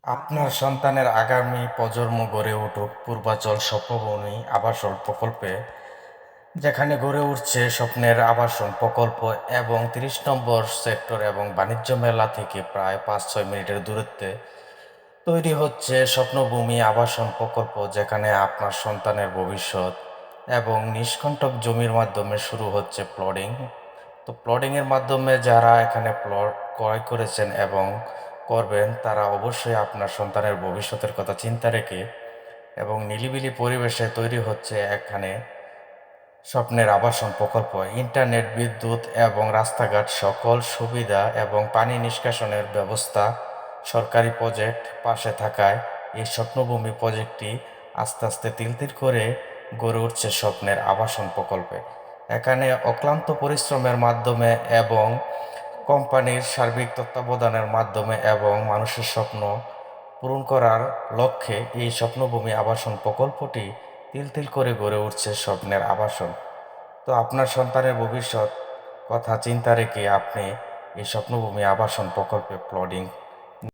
আপনার সন্তানের আগামী প্রজন্ম গড়ে উঠুক পূর্বাচল স্বপ্নভূমি আবাসন প্রকল্পে, যেখানে গড়ে উঠছে স্বপ্নের আবাসন প্রকল্প এবং ৩০ নম্বর সেক্টর এবং বাণিজ্য মেলা থেকে প্রায় ৫-৬ মিনিটের দূরত্বে তৈরি হচ্ছে স্বপ্নভূমি আবাসন প্রকল্প, যেখানে আপনার সন্তানের ভবিষ্যৎ এবং নিষ্কণ্টক জমির মাধ্যমে শুরু হচ্ছে প্লটিং। তো প্লটিংয়ের মাধ্যমে যারা এখানে প্লট ক্রয় করেছেন এবং করবেন, তারা অবশ্যই আপনার সন্তানের ভবিষ্যতের কথা চিন্তা রেখে এবং নিরিবিলি পরিবেশে তৈরি হচ্ছে এখানে স্বপ্নের আবাসন প্রকল্প। ইন্টারনেট, বিদ্যুৎ এবং রাস্তাঘাট সকল সুবিধা এবং পানি নিষ্কাশনের ব্যবস্থা সরকারি প্রজেক্ট পাশে থাকায় এই স্বপ্নভূমি প্রজেক্টটি আস্তে আস্তে তিল তিল করে গড়ে উঠছে স্বপ্নের আবাসন প্রকল্পে। এখানে অক্লান্ত পরিশ্রমের মাধ্যমে এবং কোম্পানির সার্বিক তত্ত্বাবধানের মাধ্যমে এবং মানুষের স্বপ্ন পূরণ করার লক্ষ্যে এই স্বপ্নভূমি আবাসন প্রকল্পটি তিল তিল করে গড়ে উঠছে স্বপ্নের আবাসন। তো আপনার সন্তানের ভবিষ্যৎ কথা চিন্তা রেখে আপনি এই স্বপ্নভূমি আবাসন প্রকল্পে প্লটিং